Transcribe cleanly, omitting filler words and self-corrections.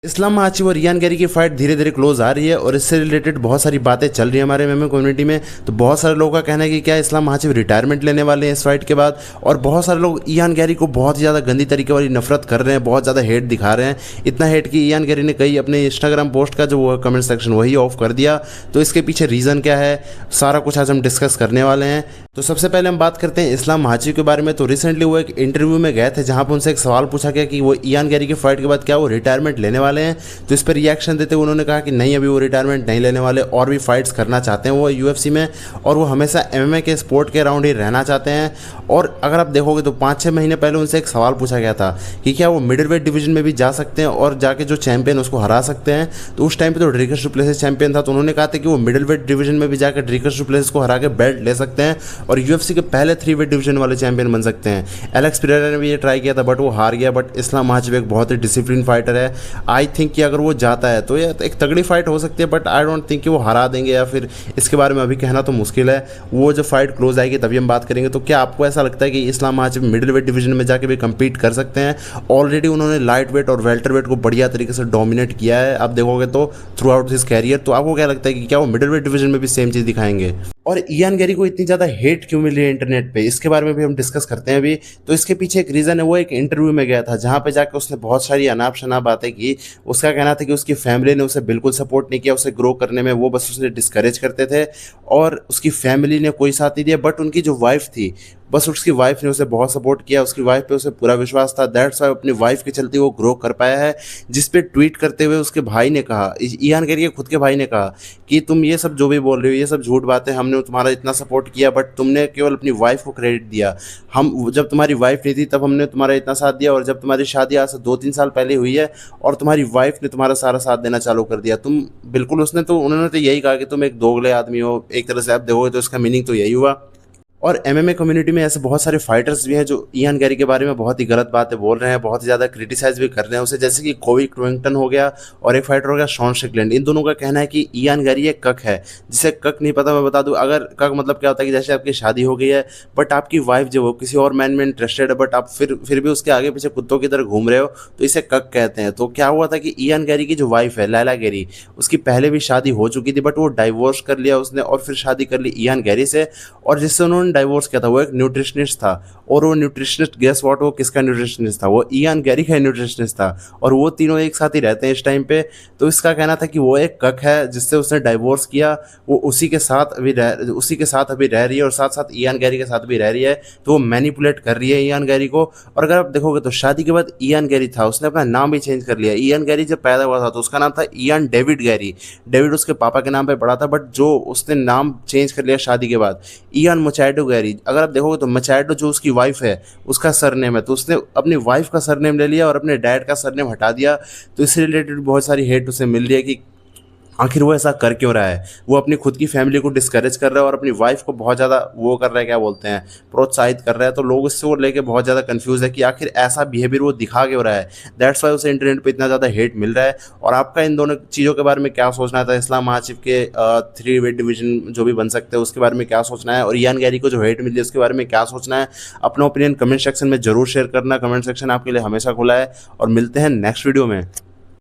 इस्लाम माहाचिव और Ian Gary की fight धीरे धीरे क्लोज आ रही है और इससे रिलेटेड बहुत सारी बातें चल रही है हमारे एमएमए कम्युनिटी में। तो बहुत सारे लोगों का कहना है कि क्या इस्लाम माहाचिव रिटायरमेंट लेने वाले हैं इस फाइट के बाद, और बहुत सारे लोग इयान गैरी को बहुत ही ज़्यादा गंदी तरीके वाली नफरत कर रहे हैं, बहुत ज़्यादा हेट दिखा रहे हैं। इतना हेट कि इयान गैरी ने कई अपने इंस्टाग्राम पोस्ट का जो कमेंट सेक्शन वही ऑफ कर दिया। तो इसके पीछे रीज़न क्या है, सारा कुछ आज हम डिस्कस करने वाले हैं। तो सबसे पहले हम बात करते हैं इस्लाम माहाचिव के बारे में। तो रिसेंटली वो एक इंटरव्यू में गए थे जहाँ पर उनसे एक सवाल पूछा गया कि वो इयान गैरी की फाइट के बाद क्या वो रिटायरमेंट लेने वाले हैं। तो इस पर रिएक्शन देते हुए उन्होंने कहा कि नहीं, अभी वो रिटायरमेंट नहीं लेने वाले, और भी फाइट्स करना चाहते हैं वो यूएफसी में, और वो हमेशा एमएमए के स्पोर्ट के अराउंड ही रहना चाहते हैं। और अगर आप देखोगे तो 5-6 महीने पहले उनसे एक सवाल पूछा गया था कि क्या वो मिडिल वेट डिवीजन में भी जा सकते हैं और जाके जो चैंपियन उसको हरा सकते हैं। तो उस टाइम पे तो ड्रिकस डु प्लेसिस चैंपियन था, तो उन्होंने कहा था कि वो मिडिल वेट डिवीजन में भी जाकर ड्रिकस डु प्लेसिस को हरा के बेल्ट ले सकते हैं और यूएफसी के पहले 3 वेट डिवीजन वाले चैंपियन बन सकते हैं। एलेक्स पीरेरा ने भी ये ट्राई किया था बट वो हार गया। बट इस्लाम माहाचिव एक बहुत ही डिसिप्लिन फाइटर है। आई थिंक कि अगर वो जाता है तो ये एक तगड़ी फाइट हो सकती है, बट आई डोंट थिंक कि वो हरा देंगे, या फिर इसके बारे में अभी कहना तो मुश्किल है। वो जब फाइट क्लोज आएगी तभी हम बात करेंगे। तो क्या आपको ऐसा लगता है कि इस्लाम माहाचिव मिडिल वेट डिवीजन में जाके भी कम्पीट कर सकते हैं? ऑलरेडी उन्होंने लाइट वेट और वेल्टर वेट को बढ़िया तरीके से डोमिनेट किया है, आप देखोगे तो थ्रू आउट हिज कैरियर। तो आपको क्या लगता है कि क्या वो मिडिल वेट डिवीजन में भी सेम चीज़ दिखाएंगे? और इयान गैरी को इतनी ज़्यादा हेट क्यों मिल रही है इंटरनेट पे, इसके बारे में भी हम डिस्कस करते हैं अभी। तो इसके पीछे एक रीज़न है, वो एक इंटरव्यू में गया था जहाँ पे जाकर उसने बहुत सारी अनाप शनाप बातें की। उसका कहना था कि उसकी फैमिली ने उसे बिल्कुल सपोर्ट नहीं किया उसे ग्रो करने में, वो बस उसे डिस्करेज करते थे, और उसकी फैमिली ने कोई साथ नहीं दिया। बट उनकी जो वाइफ थी, बस उसकी वाइफ ने उसे बहुत सपोर्ट किया, उसकी वाइफ पे उसे पूरा विश्वास था। दैट्स वाई अपनी वाइफ के चलते वो ग्रो कर पाया है। जिस पे ट्वीट करते हुए उसके भाई ने कहा, इयान गैरी के खुद के भाई ने कहा कि तुम ये सब जो भी बोल रहे हो ये सब झूठ बातें, हमने तुम्हारा इतना सपोर्ट किया बट तुमने केवल अपनी वाइफ को क्रेडिट दिया। हम जब तुम्हारी वाइफ नहीं थी तब हमने तुम्हारा इतना साथ दिया, और जब तुम्हारी शादी आज से 2-3 साल पहले हुई है और तुम्हारी वाइफ ने तुम्हारा सारा साथ देना चालू कर दिया। तुम बिल्कुल उन्होंने तो यही कहा कि तुम एक दोगले आदमी हो, एक तरह से आप देखोगे तो इसका मीनिंग तो यही हुआ। और एमएमए कम्युनिटी में ऐसे बहुत सारे फाइटर्स भी हैं जो इयान गैरी के बारे में बहुत ही गलत बातें बोल रहे हैं, बहुत ही ज़्यादा क्रिटिसाइज भी कर रहे हैं उसे, जैसे कि कोवी क्विंगटन हो गया और एक फाइटर हो गया शॉन स्ट्रिकलैंड। इन दोनों का कहना है कि इयान गैरी एक कक है। जिसे कक नहीं पता मैं बता दूं, अगर कक मतलब क्या होता है कि जैसे आपकी शादी हो गई है बट आपकी वाइफ जो वो किसी और मैन में इंटरेस्टेड है, बट आप फिर भी उसके आगे पीछे कुत्तों की तरह घूम रहे हो, तो इसे कक कहते हैं। तो क्या हुआ था कि इयान गैरी की जो वाइफ है लैला गैरी, उसकी पहले भी शादी हो चुकी थी बट वो डाइवोर्स कर लिया उसने और फिर शादी कर ली इयान गैरी से, और जिससे उन्होंने डाइवोर्स किया था वो न्यूट्रिशनिस्ट था। और वो न्यूट्रिशनिस्ट गेस व्हाट, वो किसका न्यूट्रिशनिस्ट था? वो इयान गैरी का न्यूट्रिशनिस्ट था, और वो तीनों एक साथ ही रहते हैं इस टाइम पे। तो इसका कहना था कि वो एक कक है जिससे उसने डाइवोर्स किया, वो उसी के साथ अभी रह रही है और साथ साथ इयान गैरी के साथ भी रह रही है। तो वो मैनिपुलेट कर रही है इयान गैरी को। और अगर आप देखोगे तो शादी के बाद इयान गैरी था, उसने अपना नाम भी चेंज कर लिया। इयान गैरी जब पैदा हुआ था तो उसका नाम था इयान डेविड गैरी, डेविड उसके पापा के नाम पे पड़ा था, बट जो उसने नाम चेंज कर लिया शादी के बाद, इयान मचाडो गैरी। अगर आप देखोगे तो मचाडो जो उसकी वाइफ है उसका सरनेम है, तो उसने अपनी वाइफ का सरनेम ले लिया और अपने डैड का सरनेम हटा दिया। तो इससे रिलेटेड बहुत सारी हेट उसे मिल रही है कि आखिर वो ऐसा कर क्यों रहा है। वो अपनी खुद की फैमिली को डिस्करेज कर रहा है और अपनी वाइफ को बहुत ज़्यादा वो कर रहा है, क्या बोलते हैं, प्रोत्साहित कर रहा है। तो लोग इससे वो लेके बहुत ज़्यादा कंफ्यूज है कि आखिर ऐसा बिहेवियर वो दिखा क्यों रहा है। दैट्स वाई उसे इंटरनेट पे इतना ज़्यादा हेट मिल रहा है। और आपका इन दोनों चीज़ों के बारे में क्या सोचना था? इस्लाम माहाचिव के 3 वेट डिवीजन जो भी बन सकते हैं उसके बारे में क्या सोचना है, और इयान गैरी को जो हेट मिली है उसके बारे में क्या सोचना है? अपना ओपिनियन कमेंट सेक्शन में जरूर शेयर करना। कमेंट सेक्शन आपके लिए हमेशा खुला है, और मिलते हैं नेक्स्ट वीडियो में।